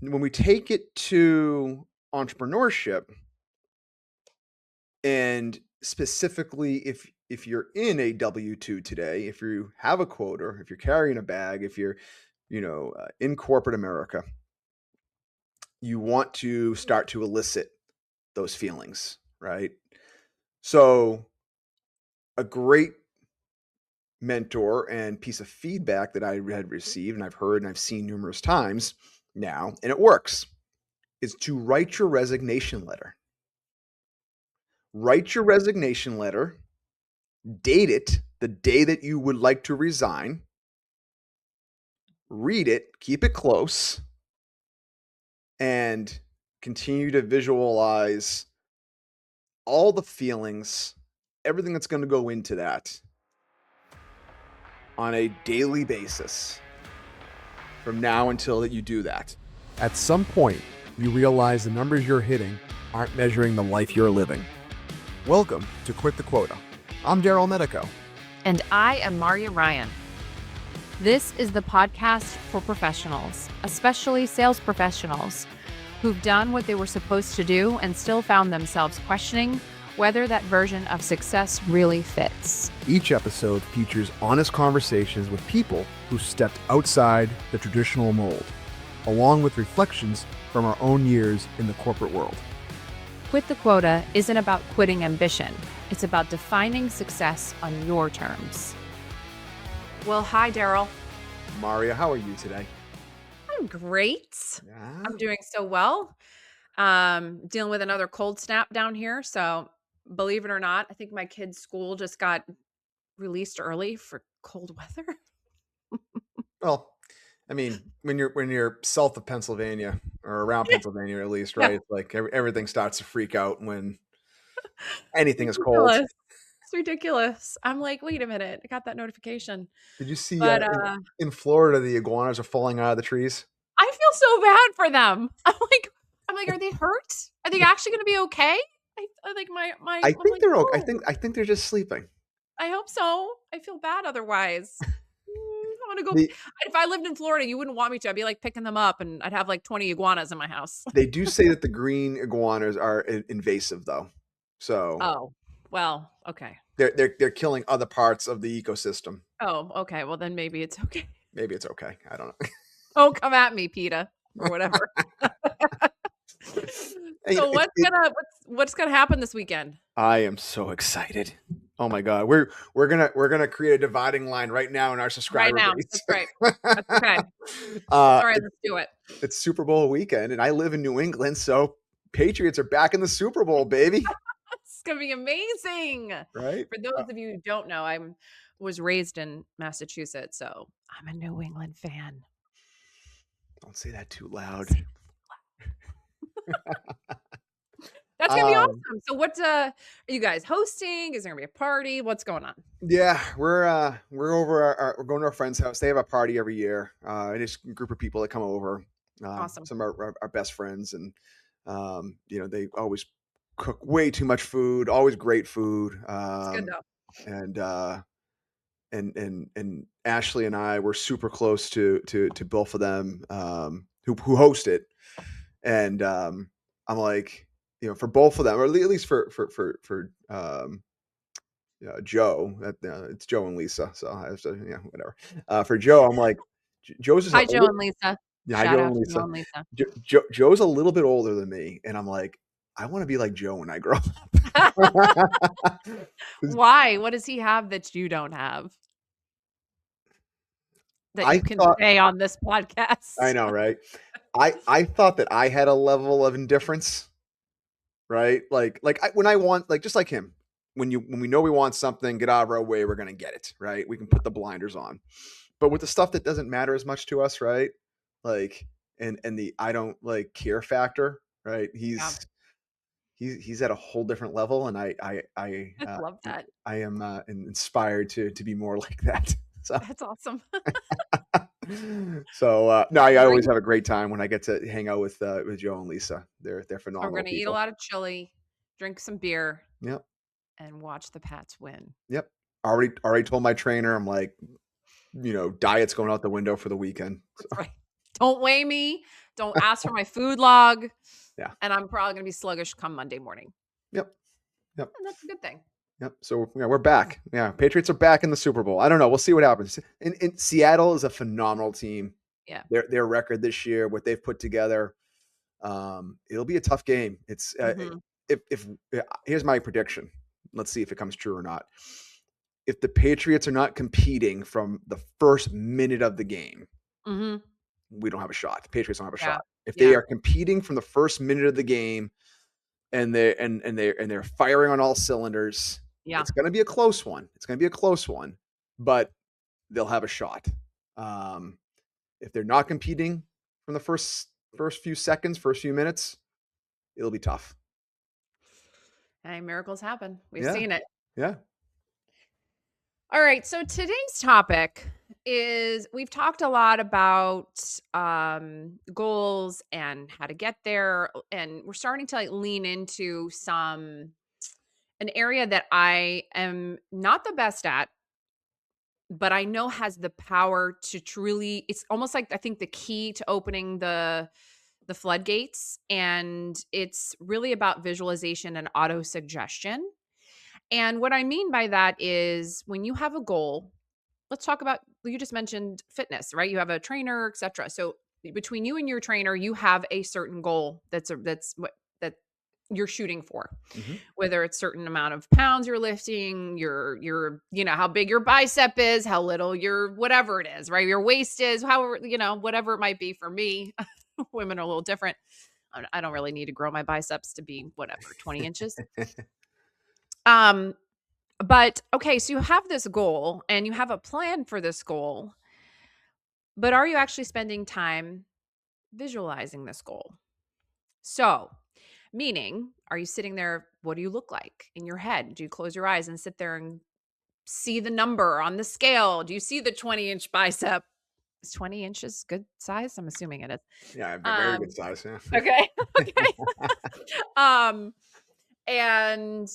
when we take it to entrepreneurship, and specifically if you're in a W-2 today, if you have a quota, if you're carrying a bag, if you're in corporate America, you want to start to elicit those feelings, right? So a great mentor and piece of feedback that I had received and I've heard and I've seen numerous times now, and it works, is to write your resignation letter. Write your resignation letter, date it the day that you would like to resign, read it, keep it close, and continue to visualize all the feelings, everything that's going to go into that on a daily basis from now until that you do that. At some point, you realize the numbers you're hitting aren't measuring the life you're living. Welcome to Quit the Quota. I'm Darryl Miedico. And I am Marya Ryan. This is the podcast for professionals, especially sales professionals, who've done what they were supposed to do and still found themselves questioning whether that version of success really fits. Each episode features honest conversations with people who stepped outside the traditional mold, along with reflections from our own years in the corporate world. Quit the Quota isn't about quitting ambition. It's about defining success on your terms. Well, hi, Darryl. Marya, how are you today? I'm great. Yeah. I'm doing so well. Dealing with another cold snap down here. So believe it or not, I think my kid's school just got released early for cold weather. Well, I mean, when you're south of Pennsylvania or around Pennsylvania at least, right? Yeah. It's like everything starts to freak out when anything is cold. Ridiculous. It's ridiculous. I'm like, wait a minute. I got that notification. Did you see But in Florida the iguanas are falling out of the trees? I feel so bad for them. I'm like, are they hurt? Are they actually going to be okay? I think I think like, they're okay. "Oh, I think they're just sleeping. I hope so. I feel bad otherwise. I want to go. The, If I lived in Florida, you wouldn't want me to. I'd be like picking them up, and I'd have like 20 iguanas in my house. they do say that the green iguanas are invasive, though. So Oh, well, okay. they're killing other parts of the ecosystem. Oh, okay. Well, then maybe it's okay. Maybe it's okay. I don't know. Oh, come at me, PETA, or whatever. So what's gonna happen this weekend? I am so excited. Oh my God. We're gonna create a dividing line right now in our subscriber Right now. base. That's right. That's okay. All right, let's do it. It's Super Bowl weekend, and I live in New England, so Patriots are back in the Super Bowl, baby. It's gonna be amazing. Right? For those of you who don't know, I was raised in Massachusetts, so I'm a New England fan. Don't say that too loud. That's gonna be awesome. So are you guys hosting? Is there gonna be a party? What's going on? Yeah, we're over we're going to our friend's house. They have a party every year. And it's a group of people that come over. Awesome. Some of our best friends, and they always cook way too much food, always great food. It's good though. And Ashley and I were super close to both of them who host it. And I'm like, for both of them, or at least for Joe, it's Joe and Lisa. So I have to, whatever. For Joe, I'm like, Joe's is Hi, Joe and Lisa. Yeah, hi, Shout Joe out and to Lisa. Joe and Lisa. Joe's a little bit older than me, and I'm like, I want to be like Joe when I grow up. Why? What does he have that you don't have? That you can say on this podcast. I know, right? I thought that I had a level of indifference, right? When I want, just like him, when we know we want something, get out of our way, we're gonna get it, right? We can put the blinders on. But with the stuff that doesn't matter as much to us, right? And the I don't care factor, right? He's at a whole different level, and I love that. I am inspired to be more like that. So that's awesome. So no, I always have a great time when I get to hang out with Joe and Lisa. They're phenomenal. We're gonna eat a lot of chili, drink some beer. Yep. And watch the Pats win. Yep. Already told my trainer, I'm like, diet's going out the window for the weekend. So. That's right. Don't weigh me. Don't ask for my food log. Yeah. And I'm probably going to be sluggish come Monday morning. Yep. Yep. And that's a good thing. Yep. So yeah, we're back. Yeah, Patriots are back in the Super Bowl. I don't know. We'll see what happens. In Seattle is a phenomenal team. Yeah. Their record this year, what they've put together, it'll be a tough game. It's if here's my prediction. Let's see if it comes true or not. If the Patriots are not competing from the first minute of the game, we don't have a shot. The Patriots don't have a shot. If they are competing from the first minute of the game and they're firing on all cylinders, it's going to be a close one. It's going to be a close one, but they'll have a shot. If they're not competing from the first few seconds, first few minutes, it'll be tough. Hey, miracles happen. We've seen it. Yeah. All right. So today's topic is we've talked a lot about goals and how to get there. And we're starting to like lean into an area that I am not the best at, but I know has the power to truly, it's almost like I think the key to opening the floodgates. And it's really about visualization and auto suggestion. And what I mean by that is when you have a goal, let's talk about, you just mentioned fitness, right? You have a trainer, etc. So between you and your trainer, you have a certain goal that's what that you're shooting for. Whether it's certain amount of pounds you're lifting, your how big your bicep is, how little your whatever it is, right? Your waist is, however, whatever it might be. For me, women are a little different. I don't really need to grow my biceps to be whatever, 20 inches. But okay, so you have this goal and you have a plan for this goal, but are you actually spending time visualizing this goal? So, meaning, are you sitting there? What do you look like in your head? Do you close your eyes and sit there and see the number on the scale? Do you see the 20-inch bicep? Is 20 inches good size? I'm assuming it is. Yeah, very good size. Yeah. Okay. And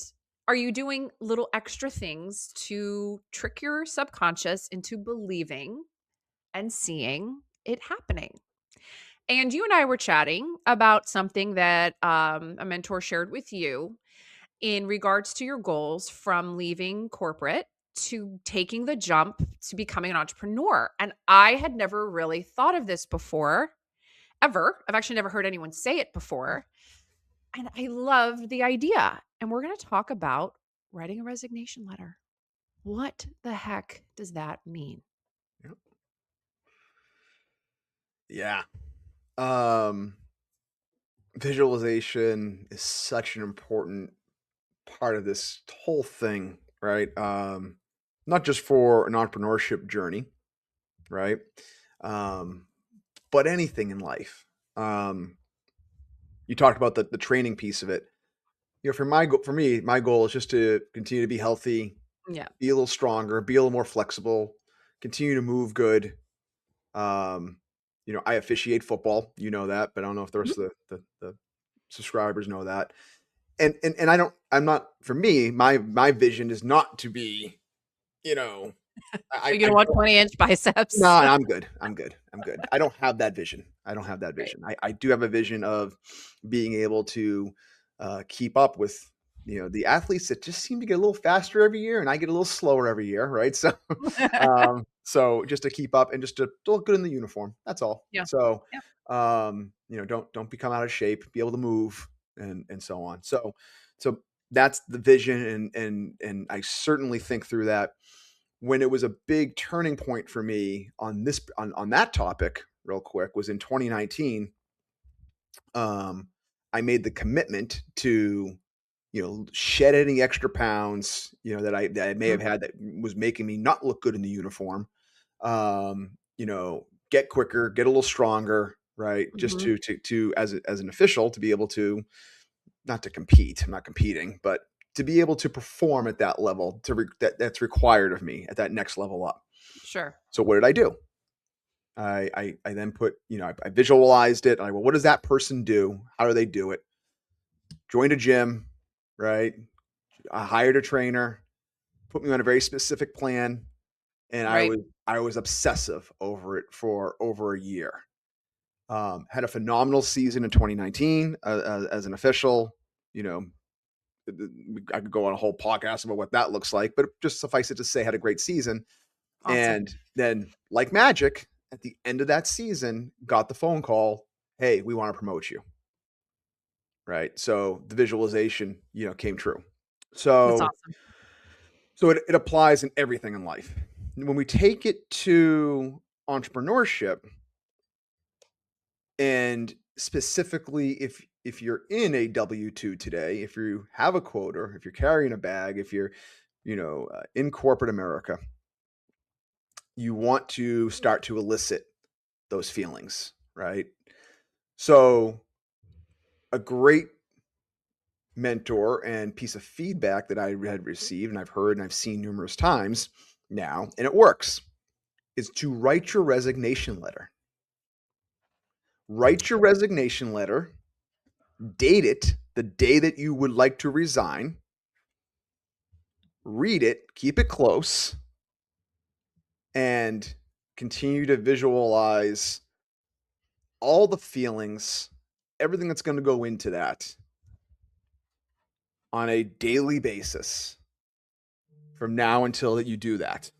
are you doing little extra things to trick your subconscious into believing and seeing it happening? And you and I were chatting about something that a mentor shared with you in regards to your goals from leaving corporate to taking the jump to becoming an entrepreneur. And I had never really thought of this before, ever. I've actually never heard anyone say it before. And I loved the idea. And we're going to talk about writing a resignation letter. What the heck does that mean? Yeah. Visualization is such an important part of this whole thing, right? Not just for an entrepreneurship journey, right? But anything in life. You talked about the training piece of it. For me, my goal is just to continue to be healthy, be a little stronger, be a little more flexible, continue to move good. I officiate football, that, but I don't know if the rest of the subscribers know that. And for me, my vision is not to be, you don't want 20-inch biceps. No, I'm good. I don't have that vision. Right. I do have a vision of being able to keep up with, the athletes that just seem to get a little faster every year and I get a little slower every year. Right. So, so just to keep up and just to look good in the uniform. That's all. Yeah. So, don't become out of shape, be able to move and so on. So that's the vision. And I certainly think through that. When it was a big turning point for me on that topic real quick was in 2019. I made the commitment to, shed any extra pounds, that I may have had that was making me not look good in the uniform. Get quicker, get a little stronger, right? Just to as an official to be able to, not to compete, I'm not competing, but to be able to perform at that level that's required of me at that next level up. Sure. So what did I do? I then put, I visualized it. What does that person do? How do they do it? Joined a gym, right? I hired a trainer, put me on a very specific plan. And I was obsessive over it for over a year. Had a phenomenal season in 2019 as an official. You know, I could go on a whole podcast about what that looks like, but just suffice it to say, had a great season. Awesome. And then, like magic, at the end of that season, got the phone call, "Hey, we want to promote you." Right. So the visualization, came true. That's So, awesome. so it applies in everything in life. When we take it to entrepreneurship, and specifically if you're in a W-2 today, if you have a quota, if you're carrying a bag, if you're, in corporate America, you want to start to elicit those feelings, right? So a great mentor and piece of feedback that I had received and I've heard and I've seen numerous times now, and it works, is to write your resignation letter. Write your resignation letter, date it the day that you would like to resign, read it, keep it close, and continue to visualize all the feelings, everything that's going to go into that on a daily basis from now until that you do that.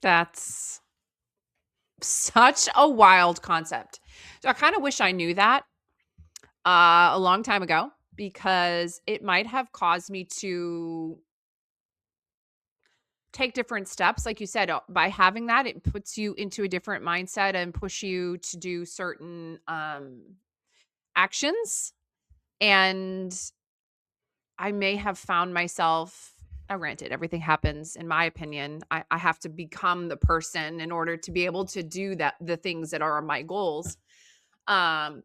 That's such a wild concept. So I kind of wish I knew that a long time ago, because it might have caused me to take different steps. Like you said, by having that, it puts you into a different mindset and push you to do certain actions. And I may have found myself, now granted, everything happens, in my opinion. I have to become the person in order to be able to do the things that are my goals. But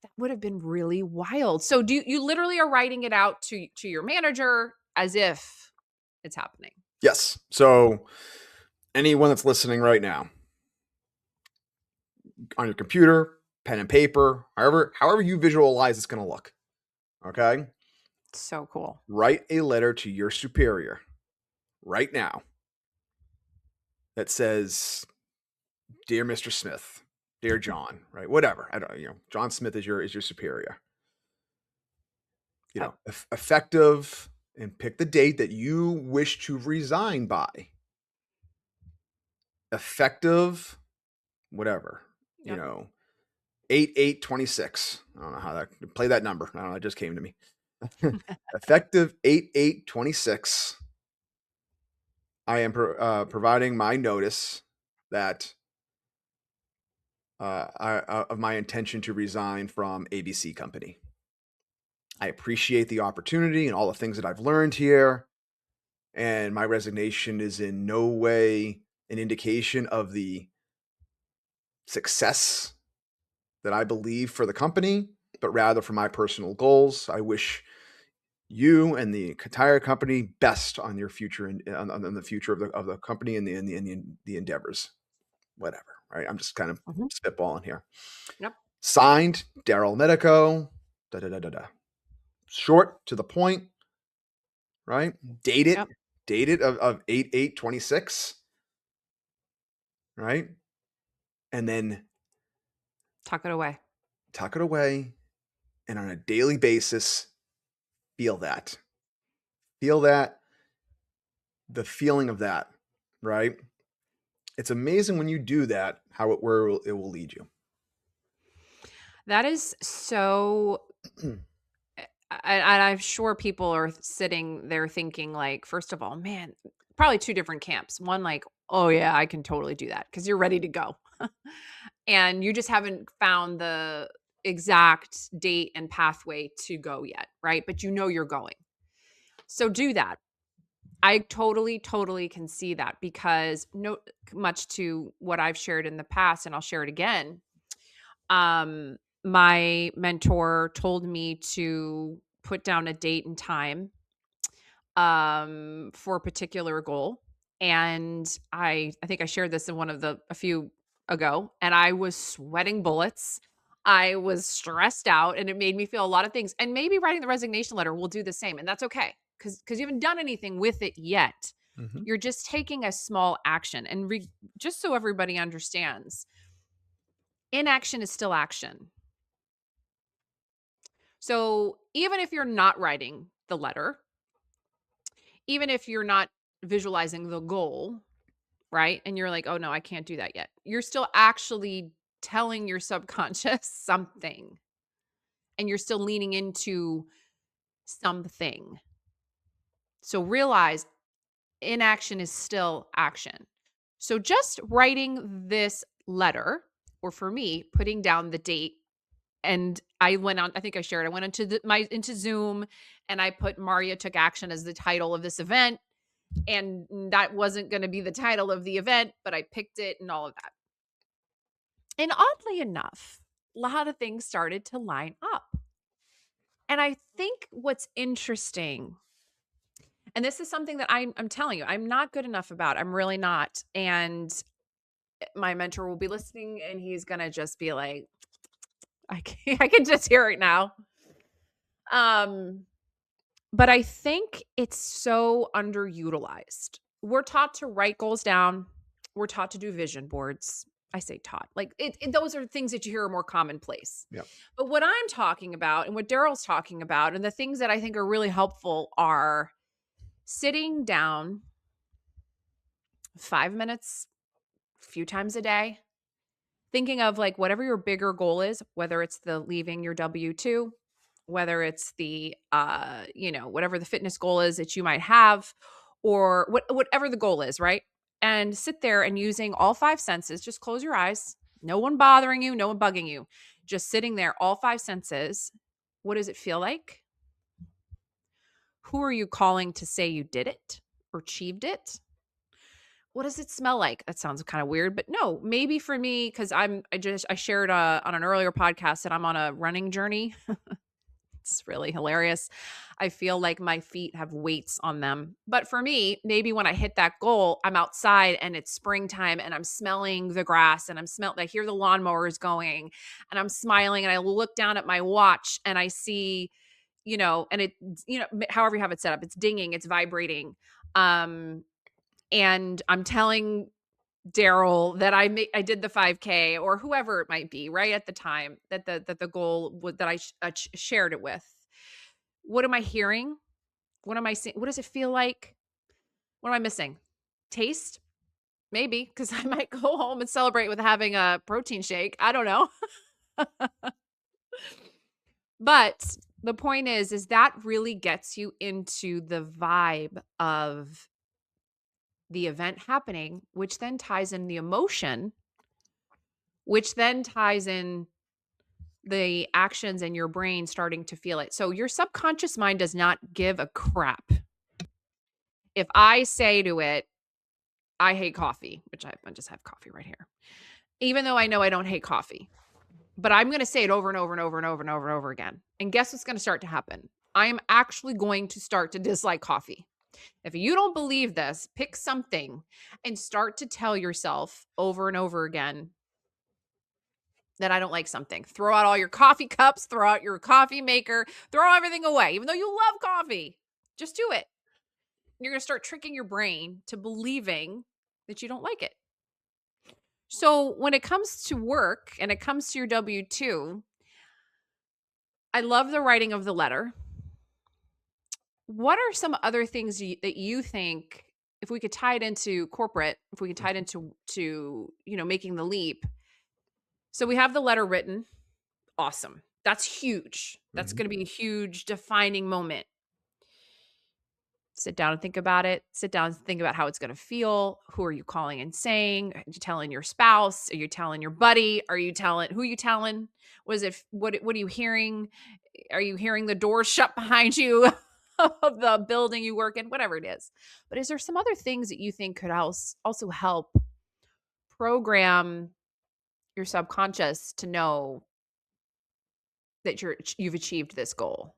that would have been really wild. So you literally are writing it out to your manager as if it's happening? Yes. So anyone that's listening right now, on your computer, pen and paper, however you visualize it's going to look. Okay? So cool. Write a letter to your superior right now that says, "Dear Mr. Smith, dear John," right? Whatever. I don't, John Smith is your superior. Effective, and pick the date that you wish to resign by. Effective, whatever. Yep. 8/8/26. I don't know how that, play that number. I don't know, it just came to me. Effective 8/8/26. I am providing my notice that of my intention to resign from ABC Company. I appreciate the opportunity and all the things that I've learned here, and my resignation is in no way an indication of the success that I believe for the company, but rather for my personal goals. I wish you and the entire company best on your future and on the future of the company and the endeavors, whatever. Right? I'm just kind of spitballing here. Yep. Signed, Darryl Miedico. Da da da da da. Short, to the point. Right? Date it. Yep. Date it of 8/8/26. Right? And then tuck it away. Tuck it away, and on a daily basis, feel that. Feel that. The feeling of that, right? It's amazing when you do that, where it will lead you. That is so, and I'm sure people are sitting there thinking, like, first of all, man, probably two different camps. One, like, oh yeah, I can totally do that, because you're ready to go. And you just haven't found the exact date and pathway to go yet, right? But you're going. So do that. I totally can see that, because much to what I've shared in the past, and I'll share it again. My mentor told me to put down a date and time for a particular goal. And I think I shared this in a few ago, and I was sweating bullets. I was stressed out, and it made me feel a lot of things. And maybe writing the resignation letter will do the same. And that's okay, because you haven't done anything with it yet. Mhm. You're just taking a small action. And just so everybody understands, inaction is still action. So even if you're not writing the letter, even if you're not visualizing the goal, right? And you're like, oh no, I can't do that yet. You're still actually telling your subconscious something, and you're still leaning into something. So realize inaction is still action. So just writing this letter, or for me, putting down the date, and I went on, I think I shared, I went into Zoom, and I put Marya took action as the title of this event. And that wasn't going to be the title of the event, but I picked it and all of that. And oddly enough, a lot of things started to line up. And I think what's interesting, and this is something that I'm telling you, I'm not good enough about. I'm really not. And my mentor will be listening, and he's going to just be like, I can just hear it now. But I think it's so underutilized. We're taught to write goals down. We're taught to do vision boards. I say taught, like those are things that you hear are more commonplace. Yep. But what I'm talking about, and what Darryl's talking about, and the things that I think are really helpful are sitting down 5 minutes, a few times a day, thinking of like whatever your bigger goal is, whether it's the leaving your W-2, whether it's the whatever the fitness goal is that you might have, or whatever the goal is, right? And sit there and using all 5 senses, just close your eyes, no one bothering you, no one bugging you, just sitting there, all 5 senses. What does it feel like? Who are you calling to say you did it or achieved it? What does it smell like? That sounds kind of weird, but no, maybe for me, because I shared on an earlier podcast that I'm on a running journey. It's really hilarious. I feel like my feet have weights on them. But for me, maybe when I hit that goal, I'm outside and it's springtime and I'm smelling the grass and I hear the lawnmowers going and I'm smiling and I look down at my watch and I see, and it, however you have it set up, it's dinging, it's vibrating. And I'm telling Darryl that I did the 5K or whoever it might be, right at the time that the goal that I shared it with. What am I hearing? What am I seeing? What does it feel like? What am I missing? Taste? Maybe, because I might go home and celebrate with having a protein shake. I don't know. But the point is that really gets you into the vibe of the event happening, which then ties in the emotion, which then ties in the actions in your brain starting to feel it. So your subconscious mind does not give a crap. If I say to it, I hate coffee, which I just have coffee right here, even though I know I don't hate coffee, but I'm going to say it over and over and over and over and over and over again. And guess what's going to start to happen? I'm actually going to start to dislike coffee. If you don't believe this, pick something and start to tell yourself over and over again that I don't like something. Throw out all your coffee cups, throw out your coffee maker, throw everything away, even though you love coffee. Just do it. You're going to start tricking your brain to believing that you don't like it. So when it comes to work and it comes to your W-2, I love the writing of the letter. What are some other things that you think, if we could tie it into corporate, if we could tie it into making the leap? So we have the letter written. Awesome. That's huge. That's going to be a huge defining moment. Sit down and think about it. Sit down and think about how it's going to feel. Who are you calling and saying? Are you telling your spouse? Are you telling your buddy? Who are you telling? What are you hearing? Are you hearing the door shut behind you of the building you work in? Whatever it is. But is there some other things that you think could also help program your subconscious to know that you've achieved this goal?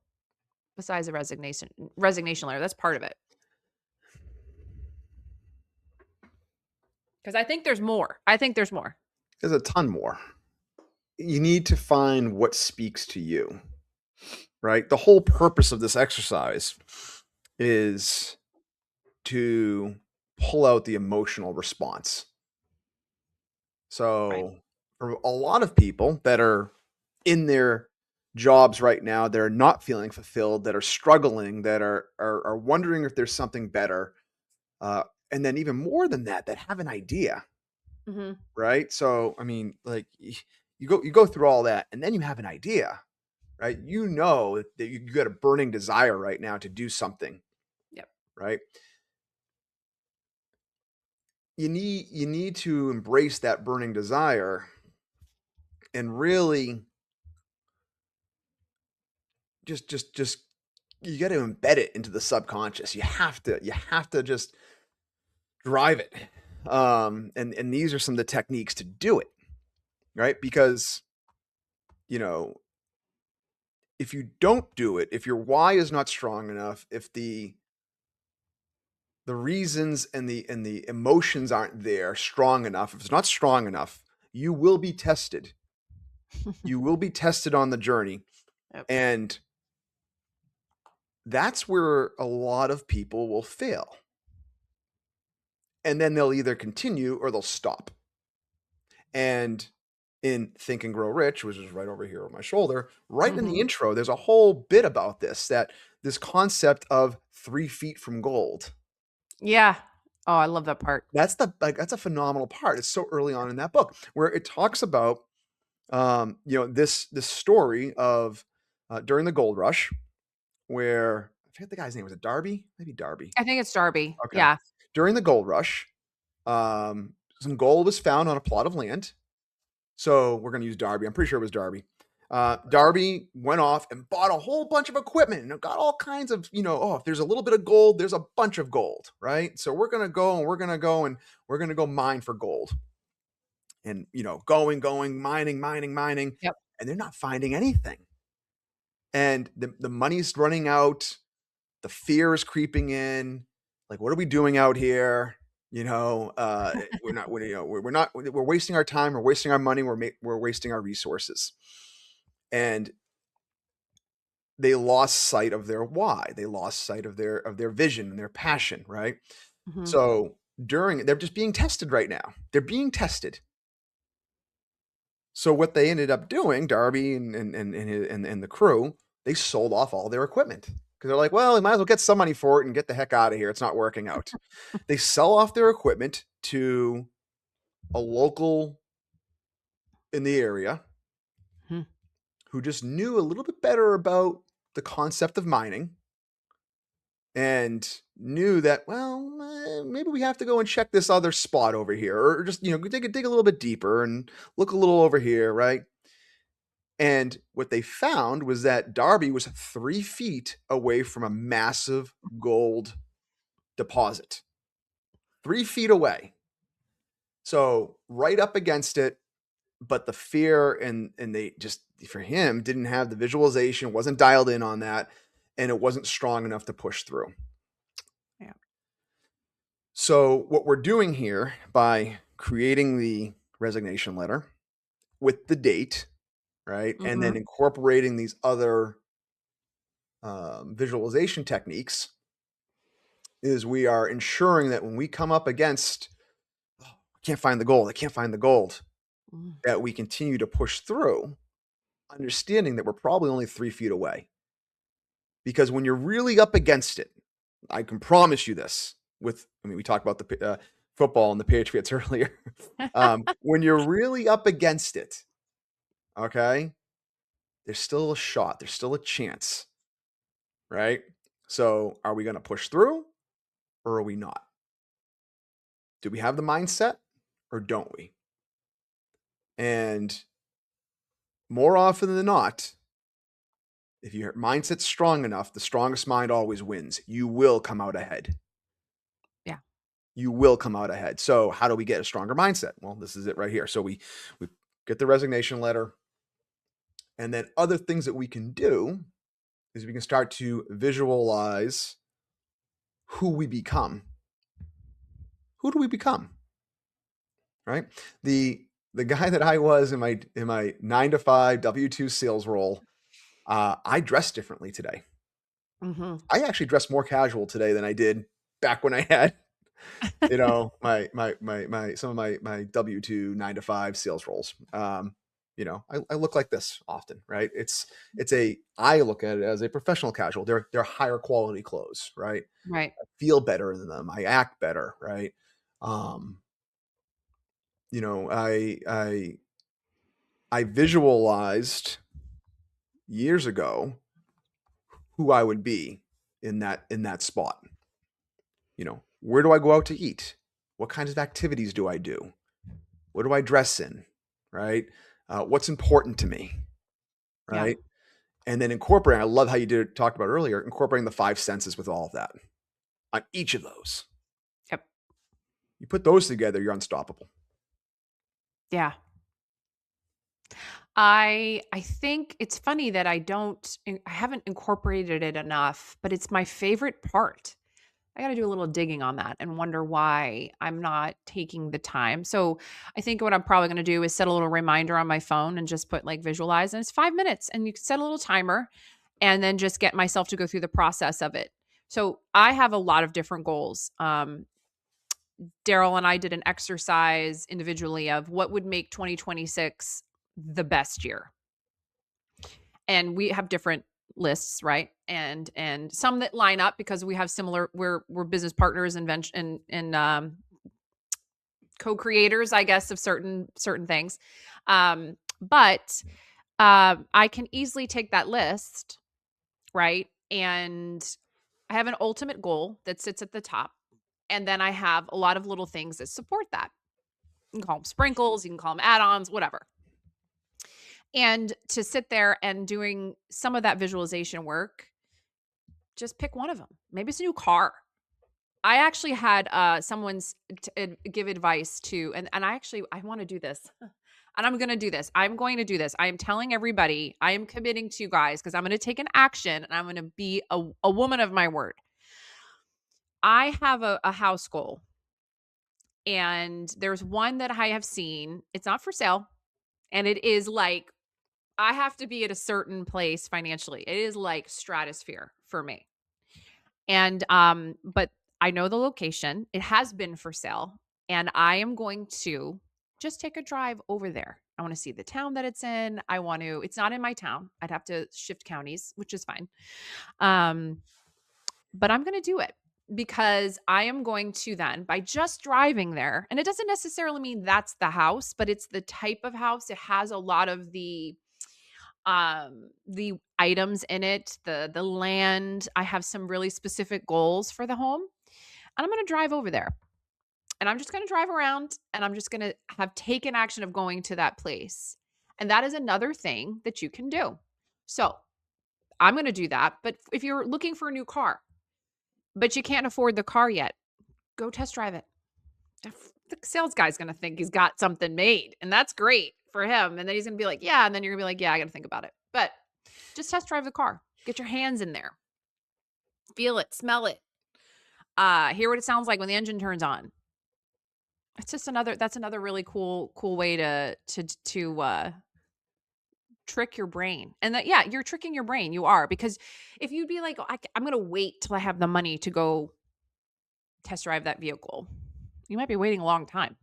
Besides the resignation letter, that's part of it. Because I think there's more. There's a ton more. You need to find what speaks to you, right? The whole purpose of this exercise is to pull out the emotional response. Right. So for a lot of people that are in their jobs right now, that are not feeling fulfilled, that are struggling, that are wondering if there's something better, and then even more than that, that have an idea, Mm-hmm. right? So I mean, like you go through all that, and then you have an idea, right? You know that you got a burning desire right now to do something, Yep. right? You need to embrace that burning desire and really just you got to embed it into the subconscious. You have to just drive it. And these are some of the techniques to do it, right? Because you know, if you don't do it, if your why is not strong enough, if the reasons and the emotions aren't there strong enough, if it's not strong enough, you will be tested. You will be tested on the journey. Yep. And that's where a lot of people will fail. And then they'll either continue or they'll stop. And in Think and Grow Rich, which is right over here on my shoulder, right in the Mm-hmm. intro, there's a whole bit about this, that this concept of 3 feet from gold. Yeah. Oh, I love that part. That's that's a phenomenal part. It's so early on in that book where it talks about this story of during the gold rush, where I forget the guy's name. Was it Darby? Maybe Darby. I think it's Darby. Okay. Yeah. During the gold rush, some gold was found on a plot of land. So we're going to use Darby. I'm pretty sure it was Darby. Darby went off and bought a whole bunch of equipment and got all kinds of, if there's a little bit of gold, there's a bunch of gold, right? So we're going to go and we're going to go mine for gold. And, going, mining, Yep. and they're not finding anything. And the money's running out. The fear is creeping in. Like, what are we doing out here? We're wasting our time. We're wasting our money. We're wasting our resources. And they lost sight of their why. They lost sight of their vision and their passion, right? Mm-hmm. So they're just being tested right now. They're being tested. So what they ended up doing, Darby and the crew, they sold off all their equipment because they're like, well, we might as well get some money for it and get the heck out of here. It's not working out. They sell off their equipment to a local in the area Hmm. who just knew a little bit better about the concept of mining and knew that, well, maybe we have to go and check this other spot over here, or just, dig a little bit deeper and look a little over here, right? And what they found was that Darby was 3 feet away from a massive gold deposit. 3 feet away. So right up against it, but the fear and they just, for him, didn't have the visualization, wasn't dialed in on that, and it wasn't strong enough to push through. Yeah. So what we're doing here by creating the resignation letter with the date, right? And then incorporating these other visualization techniques is we are ensuring that when we come up against, I can't find the gold, that we continue to push through, understanding that we're probably only 3 feet away. Because when you're really up against it, I can promise you this we talked about the football and the Patriots earlier. When you're really up against it, okay, there's still a shot. There's still a chance, right? So are we going to push through or are we not? Do we have the mindset or don't we? And more often than not, if your mindset's strong enough, the strongest mind always wins. You will come out ahead. Yeah. You will come out ahead. So how do we get a stronger mindset? Well, this is it right here. So we get the resignation letter. And then other things that we can do is we can start to visualize who we become. Who do we become? Right? The guy that I was in my 9-to-5 W-2 sales role, I dress differently today. Mm-hmm. I actually dress more casual today than I did back when I had Some of my W-2 9 to 5 sales roles. I look like this often, right? I look at it as a professional casual. They're higher quality clothes, right? Right. I feel better in them. I act better, right? Um, you know, I visualized years ago who I would be in that spot. Where do I go out to eat? What kinds of activities do I do? What do I dress in? Right? What's important to me? Yeah. Right? And then incorporating, I love how you talked about earlier, incorporating the 5 senses with all of that on each of those. Yep. You put those together, you're unstoppable. Yeah. I think it's funny that I haven't incorporated it enough, but it's my favorite part. I got to do a little digging on that and wonder why I'm not taking the time. So I think what I'm probably going to do is set a little reminder on my phone and just put like visualize, and it's 5 minutes, and you can set a little timer and then just get myself to go through the process of it. So I have a lot of different goals. Darryl and I did an exercise individually of what would make 2026 the best year. And we have different lists, right? And some that line up because we have similar, we're business partners and co-creators, I guess, of certain things. But I can easily take that list, right? And I have an ultimate goal that sits at the top. And then I have a lot of little things that support that. You can call them sprinkles, you can call them add-ons, whatever. And to sit there and doing some of that visualization work, just pick one of them. Maybe it's a new car. I actually had someone's give advice to, and I want to do this. And I'm going to do this. I'm going to do this. I am telling everybody, I am committing to you guys because I'm going to take an action and I'm going to be a woman of my word. I have a house goal. And there's one that I have seen. It's not for sale. And it is like, I have to be at a certain place financially. It is like stratosphere for me. And but I know the location. It has been for sale. And I am going to just take a drive over there. I want to see the town that it's in. It's not in my town. I'd have to shift counties, which is fine. But I'm going to do it because I am going to then, by just driving there, and it doesn't necessarily mean that's the house, but it's the type of house. It has a lot of the items in it, the land. I have some really specific goals for the home, and I'm going to drive over there. And I'm just going to drive around, and I'm just going to have taken action of going to that place. And that is another thing that you can do. So I'm going to do that. But if you're looking for a new car, but you can't afford the car yet, go test drive it. The sales guy's going to think he's got something made, and that's great for him. And then he's going to be like, yeah. And then you're going to be like, yeah, I got to think about it. But just test drive the car. Get your hands in there. Feel it, smell it. Hear what it sounds like when the engine turns on. It's just that's another really cool way to trick your brain. And that, yeah, you're tricking your brain. You are, because if you'd be like, I'm going to wait till I have the money to go test drive that vehicle, you might be waiting a long time.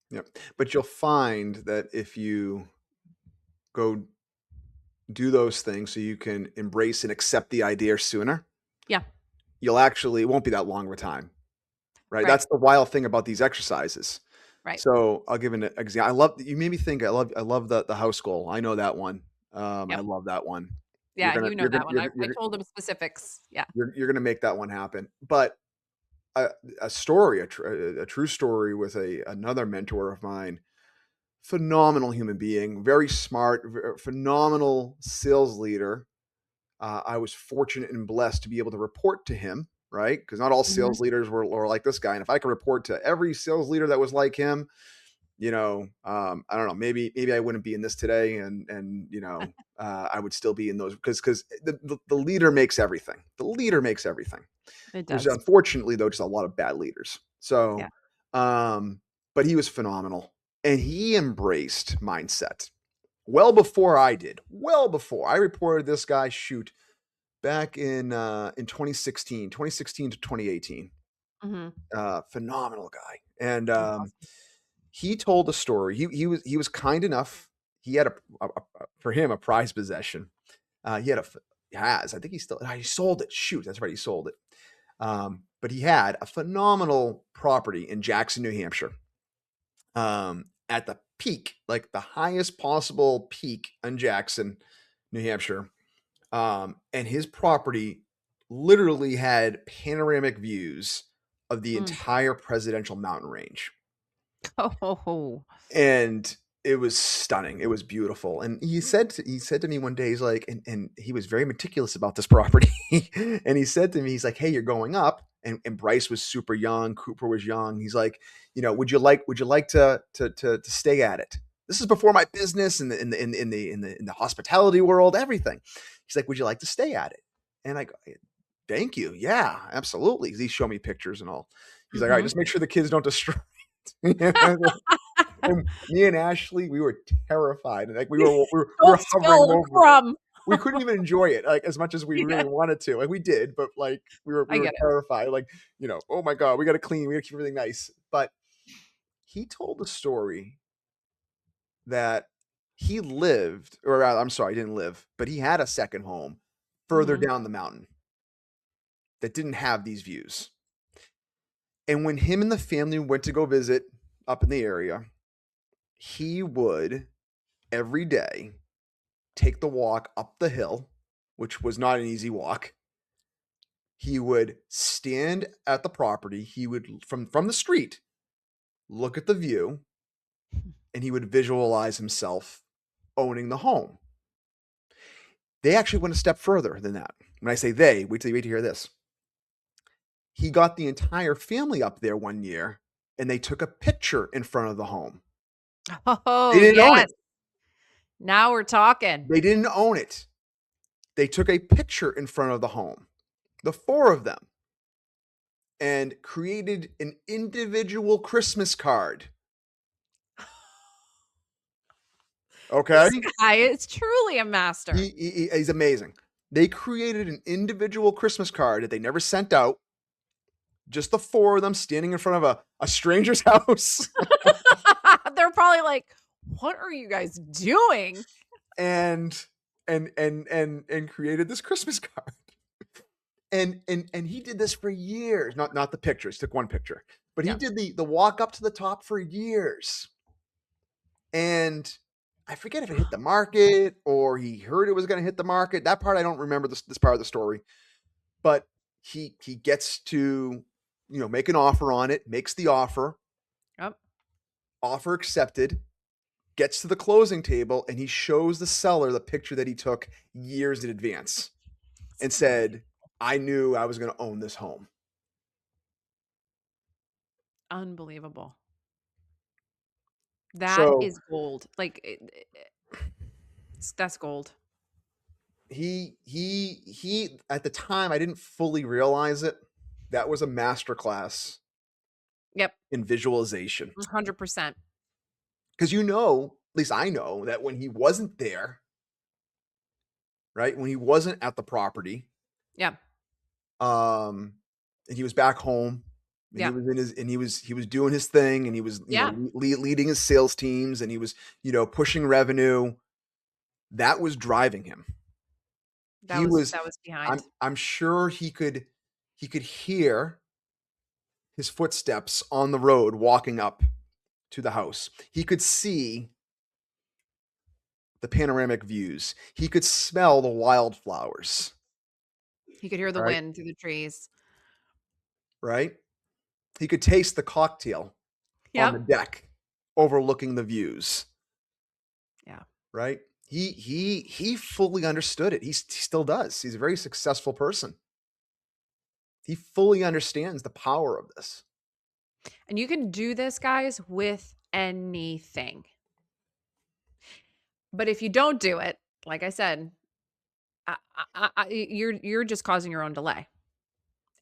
Yep. But you'll find that if you go do those things so you can embrace and accept the idea sooner, yeah, it won't be that long of a time. Right? That's the wild thing about these exercises. Right. So I'll give an example. You made me think. I love the house goal. I know that one. I love that one. Yeah, you know that one. I told them specifics. Yeah. You're going to make that one happen. But a true story with another mentor of mine, phenomenal human being, very smart, phenomenal sales leader. I was fortunate and blessed to be able to report to him, right? Because not all sales leaders were like this guy. And if I could report to every sales leader that was like him, I don't know, maybe I wouldn't be in this today. And I would still be in those because the leader makes everything. The leader makes everything. It does. There's unfortunately though, just a lot of bad leaders. So, but he was phenomenal, and he embraced mindset well before I did. Well before I reported this guy, back in 2016 to 2018. Mhm. Phenomenal guy. And That's awesome. he told a story. He was kind enough. He had for him a prized possession. He had a he has. I think he still he sold it. Shoot, that's right. He sold it. But he had a phenomenal property in Jackson, New Hampshire. At the peak, like the highest possible peak in Jackson, New Hampshire. And his property literally had panoramic views of the Mm. entire presidential mountain range. Oh. And it was stunning. It was beautiful. And he said to me one day, he's like, and he was very meticulous about this property. And he said to me, he's like, hey, you're going up. And Bryce was super young, Cooper was young. He's like, would you like to stay at it? This is before my business in the hospitality world, everything. He's like, would you like to stay at it? And I go, thank you. Yeah, absolutely. He showed me pictures and all. He's like, all right, Mhm. just make sure the kids don't destroy it. And me and Ashley, we were terrified. Like we were Don't hovering spill the over it. crumb. We couldn't even enjoy it like as much as we Yeah, really wanted to. Like we did, but like we were we I were get it. terrified. Like, oh my God, we gotta clean, we gotta keep everything nice. But he told a story that he lived, or I'm sorry, he didn't live, but he had a second home further Mhm. down the mountain that didn't have these views. And when him and the family went to go visit up in the area, he would every day take the walk up the hill, which was not an easy walk. He would stand at the property. He would from the street look at the view, and he would visualize himself owning the home. They actually went a step further than that. When I say they, wait to hear this. He got the entire family up there one year, and they took a picture in front of the home. They Oh, didn't own it. yes. Now we're talking. They didn't own it. They took a picture in front of the home, the four of them, and created an individual Christmas card. Okay? This guy is truly a master. He's amazing. They created an individual Christmas card that they never sent out. Just the four of them standing in front of a stranger's house. They're probably like, "What are you guys doing?" and created this Christmas card. And he did this for years. Not the pictures, took one picture. But he Yeah. did the walk up to the top for years. And I forget if it hit the market or he heard it was going to hit the market. That part I don't remember this part of the story. But he gets to make an offer on it, makes the offer, Yep. offer accepted, gets to the closing table, and he shows the seller the picture that he took years in advance and said, I knew I was going to own this home. Unbelievable. That So is gold. Like that's gold. he at the time, I didn't fully realize it. That was a masterclass Yep. in visualization. 100%. Because at least I know that when he wasn't there, right? When he wasn't at the property, Yeah. and he was back home, and Yeah. he was doing his thing, and he was Yeah. leading his sales teams, and he was pushing revenue. That was driving him. That was behind. I'm sure he could hear his footsteps on the road walking up to the house. He could see the panoramic views. He could smell the wildflowers. He could hear the Right. wind through the trees. Right? He could taste the cocktail on the Yep. deck overlooking the views. Yeah. Right? He fully understood it. He still does. He's a very successful person. He fully understands the power of this. And you can do this, guys, with anything. But if you don't do it, like I said, you're just causing your own delay.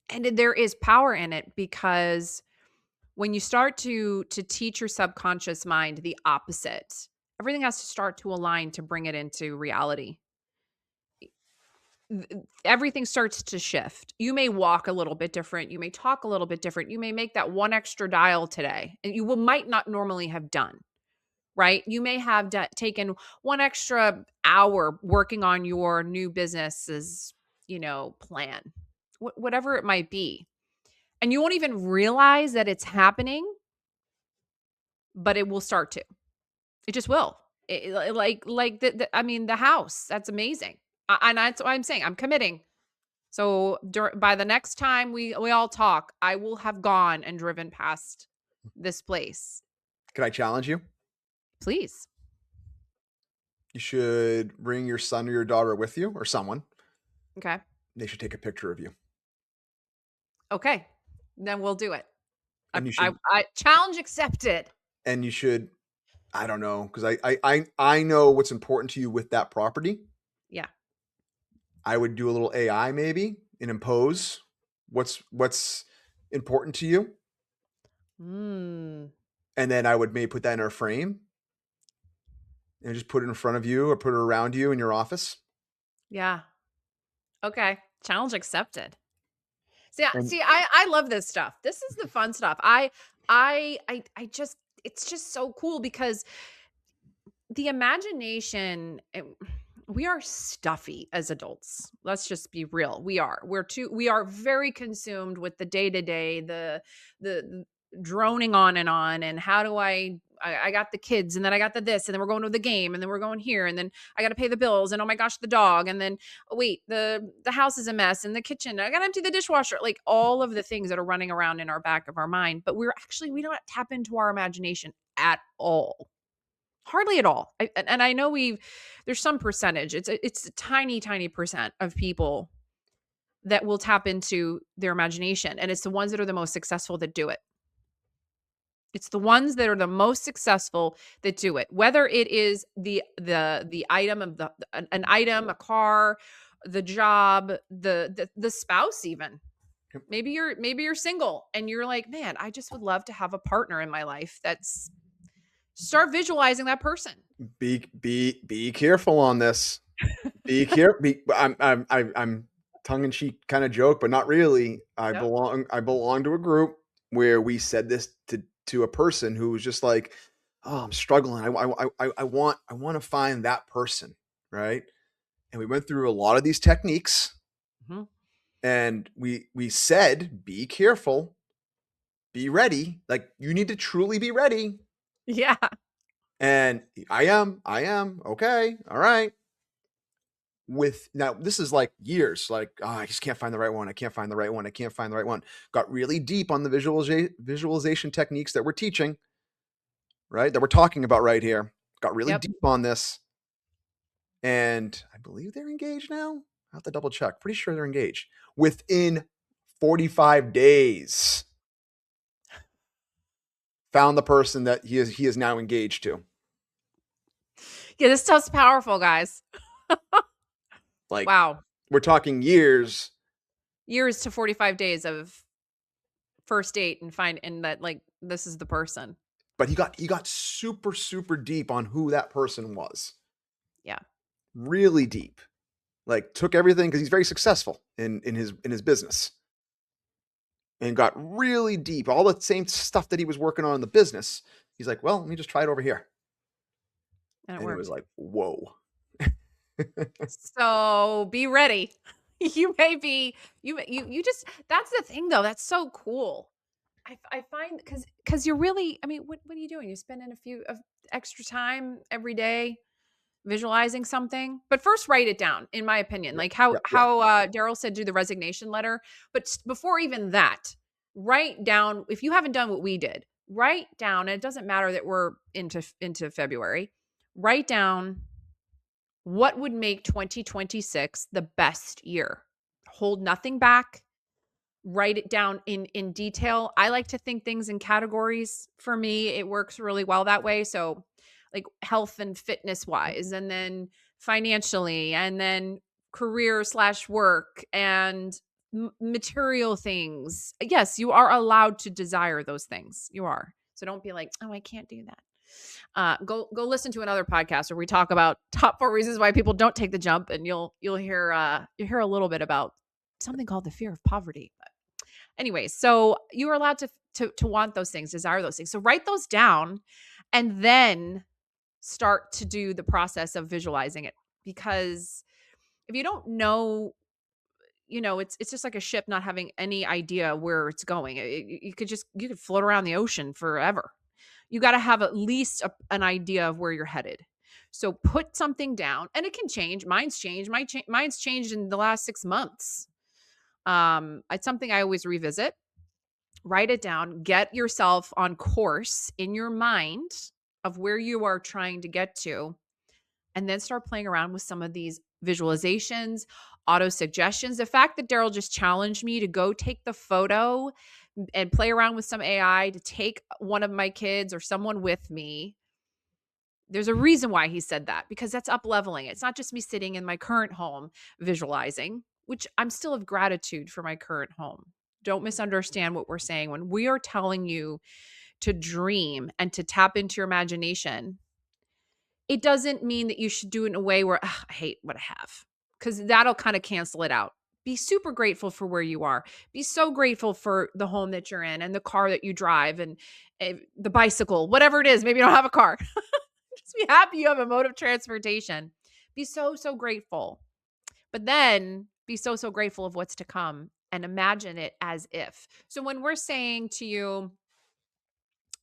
And there is power in it because when you start to teach your subconscious mind the opposite, everything has to start to align to bring it into reality. everything starts to shift. You may walk a little bit different. You may talk a little bit different. You may make that one extra dial today, and might not normally have done, right? You may have taken one extra hour working on your new business's, plan, whatever it might be. And you won't even realize that it's happening, but it will start to. It just will. The house, that's amazing. And that's what I'm saying. I'm committing. So by the next time we all talk, I will have gone and driven past this place. Can I challenge you? Please. You should bring your son or your daughter with you, or someone. Okay. They should take a picture of you. Okay. Then we'll do it. And you should, I challenge accepted. And you should, I don't know, because I know what's important to you with that property. Yeah. I would do a little AI maybe and impose what's important to you. And then I would maybe put that in our frame and just put it in front of you or put it around you in your office. Yeah. Okay. Challenge accepted. See, I love this stuff. This is the fun stuff. It's just so cool because the imagination, we are stuffy as adults. Let's just be real. We are very consumed with the day-to-day, the droning on, and how do I got the kids, and then I got this, and then we're going to the game, and then we're going here, and then I got to pay the bills, and oh my gosh, the dog, and then wait, the house is a mess, and the kitchen, I got to empty the dishwasher, like all of the things that are running around in our back of our mind. But we don't tap into our imagination at all. Hardly at all. And I know there's some percentage. It's a tiny, tiny percent of people that will tap into their imagination. And it's the ones that are the most successful that do it. It's the ones that are the most successful that do it. Whether it is the item of an item, a car, the job, the spouse, even. Maybe you're single and you're like, man, I just would love to have a partner in my life. Start visualizing that person. Be careful on this. Be careful. I'm tongue in cheek kind of joke, but not really. I belong to a group where we said this to a person who was just like, oh, I'm struggling. I want to find that person, right? And we went through a lot of these techniques, and we said, be careful, be ready. Like, you need to truly be ready. Yeah. And I am. Okay. All right. Now, this is like years, like, I just can't find the right one. I can't find the right one. Got really deep on the visualization techniques that we're teaching, right? That we're talking about right here. Got really deep on this. And I believe they're engaged now. I have to double check. Pretty sure they're engaged. Within 45 days. Found the person that he is now engaged to. Yeah, this stuff's powerful, guys. Like, wow. We're talking years to 45 days of first date and that, like, this is the person. But he got super, super deep on who that person was. Yeah. Really deep. Like, took everything, because he's very successful in his business. And got really deep. All the same stuff that he was working on in the business. He's like, well, let me just try it over here. And it was like, whoa. So be ready. You may be, you just, that's the thing though. That's so cool. I find, because you're really, I mean, what are you doing? You're spending a few of extra time every day visualizing something, but first write it down, in my opinion, like how Darryl said, do the resignation letter. But before even that, write down, if you haven't done what we did, write down, and it doesn't matter that we're into February, write down what would make 2026 the best year. Hold nothing back. Write it down in detail. I like to think things in categories. For me, it works really well that way. So like health and fitness wise, and then financially, and then career/work and material things. Yes, you are allowed to desire those things. You are. So don't be like, oh, I can't do that. Go listen to another podcast where we talk about top 4 reasons why people don't take the jump, and you'll hear a little bit about something called the fear of poverty. But anyway, so you are allowed to want those things, desire those things. So write those down, and then start to do the process of visualizing it. Because if you don't know, it's just like a ship not having any idea where it's going. You could float around the ocean forever. You got to have at least an idea of where you're headed. So put something down, and it can change. Mine's changed. Mine's changed in the last 6 months. It's something I always revisit. Write it down. Get yourself on course in your mind of where you are trying to get to, and then start playing around with some of these visualizations, auto suggestions. The fact that Darryl just challenged me to go take the photo and play around with some AI to take one of my kids or someone with me. There's a reason why he said that, because that's up leveling. It's not just me sitting in my current home visualizing, which I'm still of gratitude for my current home. Don't misunderstand what we're saying. When we are telling you to dream and to tap into your imagination, it doesn't mean that you should do it in a way where I hate what I have, because that'll kind of cancel it out. Be super grateful for where you are. Be so grateful for the home that you're in and the car that you drive and the bicycle, whatever it is. Maybe you don't have a car. Just be happy you have a mode of transportation. Be so, so grateful. But then be so, so grateful of what's to come and imagine it as if. So when we're saying to you,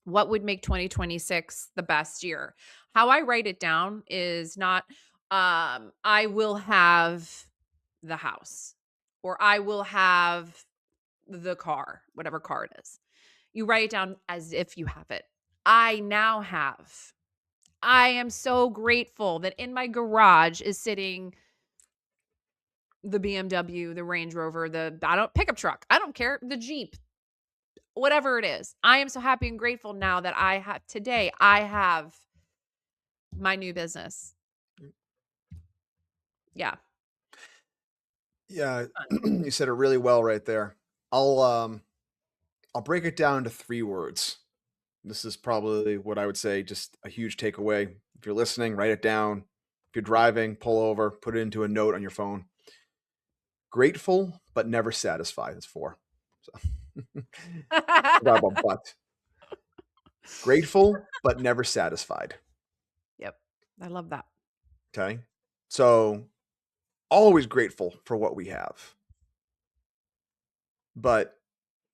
what would make 2026 the best year? How I write it down is not, I will have the house, or I will have the car, whatever car it is. You write it down as if you have it. I now have. I am so grateful that in my garage is sitting the BMW, the Range Rover, pickup truck. I don't care. The Jeep, whatever it is. I am so happy and grateful now that I have my new business. Yeah. Yeah, you said it really well right there. I'll break it down into 3 words. This is probably what I would say, just a huge takeaway. If you're listening, write it down. If you're driving, pull over, put it into a note on your phone. Grateful, but never satisfied. That's 4. So forgot about but. Grateful, but never satisfied. Yep. I love that. Okay. So always grateful for what we have, but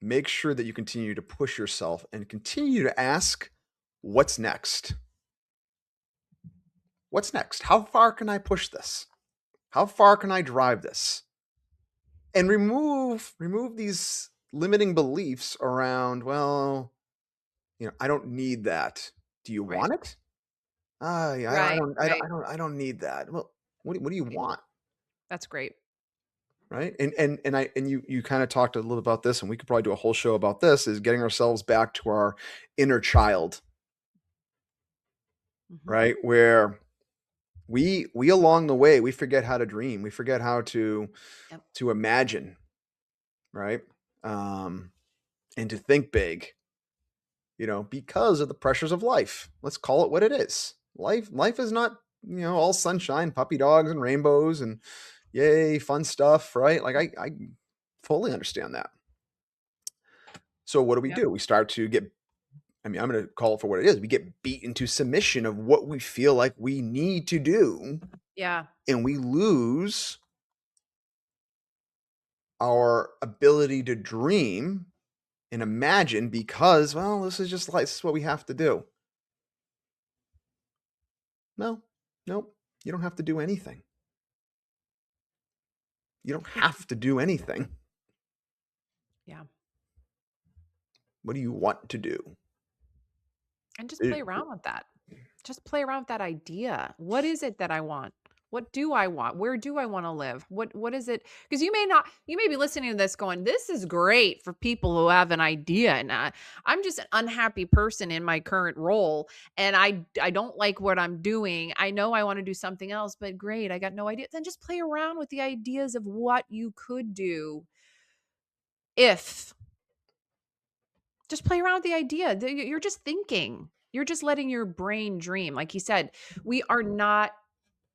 make sure that you continue to push yourself and continue to ask, what's next? What's next? How far can I push this? How far can I drive this? And remove these limiting beliefs around, well, I don't need that. Do you Right. want it? Yeah, Right. Right. I don't need that. Well, what do you want? That's great. Right. And you kind of talked a little about this, and we could probably do a whole show about this, is getting ourselves back to our inner child, Mhm. right? Where we along the way, we forget how to dream. We forget how to Yep. imagine, right? And to think big, because of the pressures of life. Let's call it what it is. Life is not, all sunshine, puppy dogs and rainbows and yay, fun stuff, right? Like I fully understand that. So what Yep. do? We start to get, I'm going to call it for what it is. We get beat into submission of what we feel like we need to do. Yeah. And we lose our ability to dream and imagine because, well, this is just life. This is what we have to do. No, nope. You don't have to do anything. You don't have to do anything. Yeah. What do you want to do? And just play around with that. Just play around with that idea. What is it that I want? What do I want? Where do I want to live? What is it? Because you may be listening to this going, this is great for people who have an idea. And I'm just an unhappy person in my current role. And I don't like what I'm doing. I know I want to do something else, but great. I got no idea. Then just play around with the ideas of what you could do if. Just play around with the idea. You're just thinking. You're just letting your brain dream. Like he said, we are not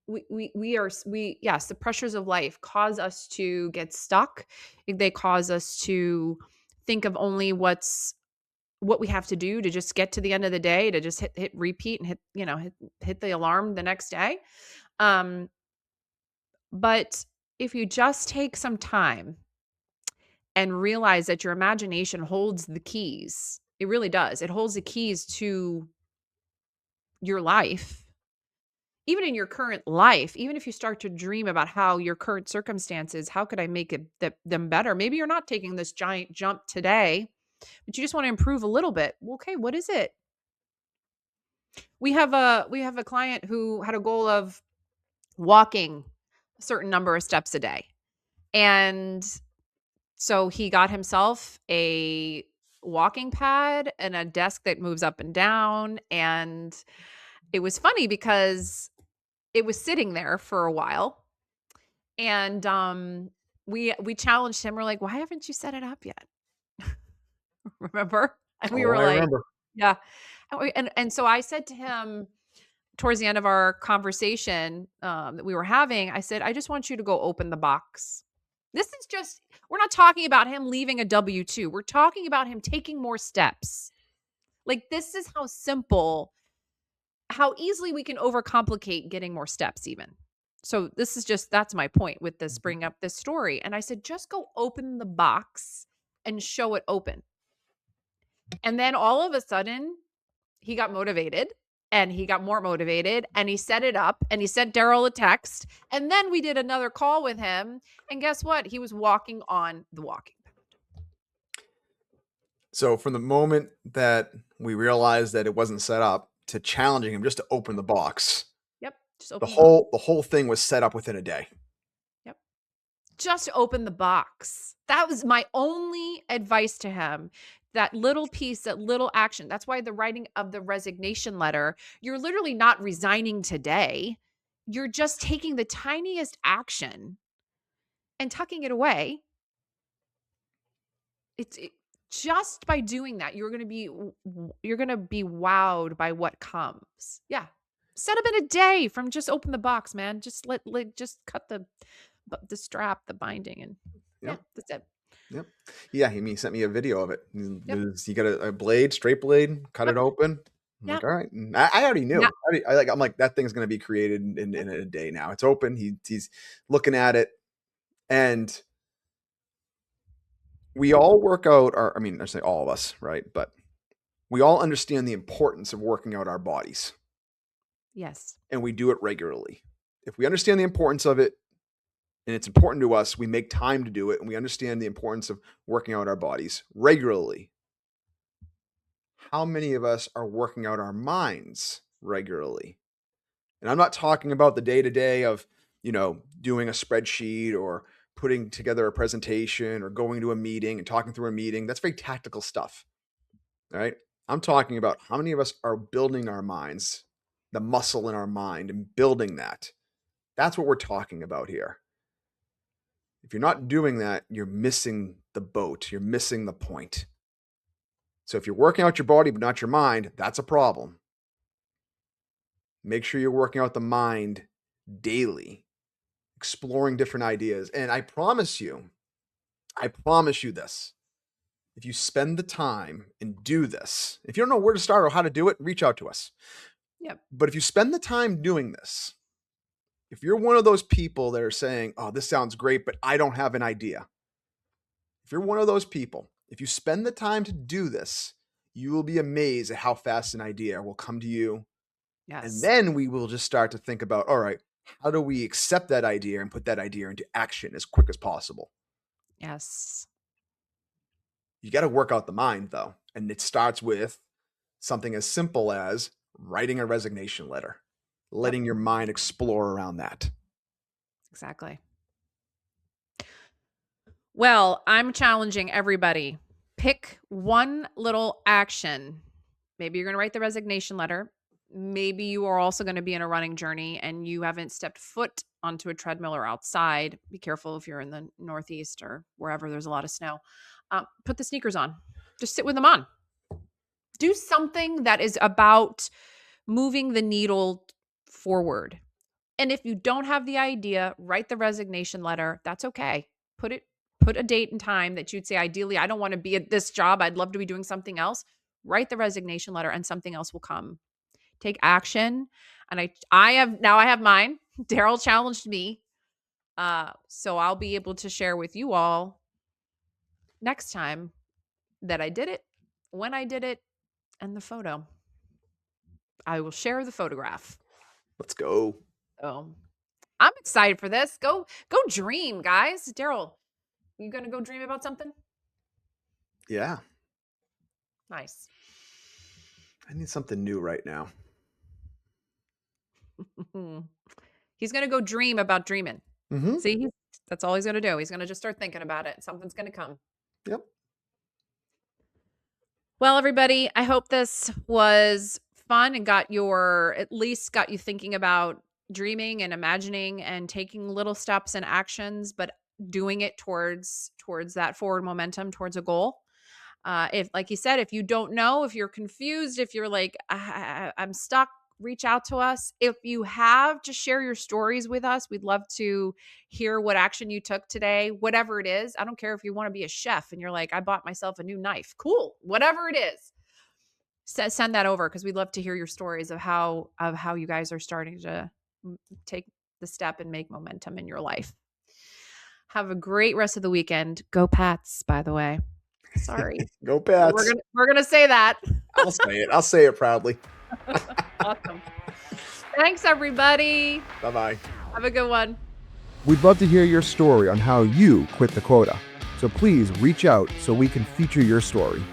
yes, the pressures of life cause us to get stuck. They cause us to think of only what we have to do to just get to the end of the day, to just hit repeat and hit the alarm the next day. But if you just take some time and realize that your imagination holds the keys, it really does. It holds the keys to your life. Even in your current life, even if you start to dream about how your current circumstances, how could I make them better? Maybe you're not taking this giant jump today, but you just want to improve a little bit. Well, okay, what is it? We have a client who had a goal of walking a certain number of steps a day. And so he got himself a walking pad and a desk that moves up and down. And it was funny because it was sitting there for a while. And we challenged him. We're like, why haven't you set it up yet? Remember? And we Oh, were I like, remember. yeah. And so I said to him towards the end of our conversation that we were having, I said, I just want you to go open the box. This is just, we're not talking about him leaving a W-2. We're talking about him taking more steps. Like, this is how simple, how easily we can overcomplicate getting more steps even. So this is just, that's my point with this, bring up this story. And I said, just go open the box and show it open. And then all of a sudden he got motivated and he got more motivated and he set it up and he sent Darryl a text. And then we did another call with him. And guess what? He was walking on the walking pad. So from the moment that we realized that it wasn't set up to challenging him just to open the box, Yep. Just the open whole thing was set up within a day. Yep. Just open the box. That was my only advice to him. That little piece, that little action. That's why the writing of the resignation letter, you're literally not resigning today. You're just taking the tiniest action and tucking it away. Just by doing that, you're going to be wowed by what comes. Yeah. Set up in a day from just open the box, man. Just just cut the strap, the binding, and yeah, that's it. Yep. Yeah, he sent me a video of it. Yep. He got a blade, straight blade, cut it open. I'm like, all right. And I already knew. Yeah. I'm like, that thing's going to be created in a day now. It's open. He's looking at it, and we all work out I say all of us, right? But we all understand the importance of working out our bodies. Yes. And we do it regularly. If we understand the importance of it, and it's important to us, we make time to do it, and we understand the importance of working out our bodies regularly. How many of us are working out our minds regularly? And I'm not talking about the day-to-day of, doing a spreadsheet or putting together a presentation or going to a meeting and talking through a meeting. That's very tactical stuff. All right. I'm talking about how many of us are building our minds, the muscle in our mind, and building that. That's what we're talking about here. If you're not doing that, you're missing the boat. You're missing the point. So if you're working out your body but not your mind, that's a problem. Make sure you're working out the mind daily, exploring different ideas. And I promise you this. If you spend the time and do this, if you don't know where to start or how to do it, reach out to us. Yep. But if you spend the time doing this, if you're one of those people that are saying, oh, this sounds great, but I don't have an idea. If you're one of those people, if you spend the time to do this, you will be amazed at how fast an idea will come to you. Yes. And then we will just start to think about, all right, how do we accept that idea and put that idea into action as quick as possible? Yes. You got to work out the mind, though. And it starts with something as simple as writing a resignation letter, letting your mind explore around that. Exactly. Well, I'm challenging everybody. Pick one little action. Maybe you're going to write the resignation letter. Maybe you are also going to be in a running journey and you haven't stepped foot onto a treadmill or outside. Be careful if you're in the Northeast or wherever there's a lot of snow. Put the sneakers on. Just sit with them on. Do something that is about moving the needle forward. And if you don't have the idea, write the resignation letter. That's okay. Put a date and time that you'd say, ideally, I don't want to be at this job. I'd love to be doing something else. Write the resignation letter and something else will come. Take action. And I have mine. Darryl challenged me. So I'll be able to share with you all next time that I did it, when I did it, and the photo. I will share the photograph. Let's go. Oh, I'm excited for this. Go dream, guys. Darryl, you gonna go dream about something? Yeah. Nice. I need something new right now. He's gonna go dream about dreaming. Mm-hmm. See, that's all he's gonna do. He's gonna just start thinking about it. Something's gonna come. Yep. Well, everybody, I hope this was fun and at least got you thinking about dreaming and imagining and taking little steps and actions, but doing it towards that forward momentum, towards a goal. If, like you said, if you don't know, if you're confused, if you're like, I'm stuck, reach out to us. If you have, just share your stories with us. We'd love to hear what action you took today, whatever it is. I don't care if you want to be a chef and you're like, I bought myself a new knife. Cool. Whatever it is, send that over, because we'd love to hear your stories of how you guys are starting to take the step and make momentum in your life. Have a great rest of the weekend. Go Pats, by the way. Sorry. Go Pats. We're gonna say that. I'll say it. I'll say it proudly. Awesome. Thanks, everybody. Bye-bye. Have a good one. We'd love to hear your story on how you quit the quota. So please reach out so we can feature your story.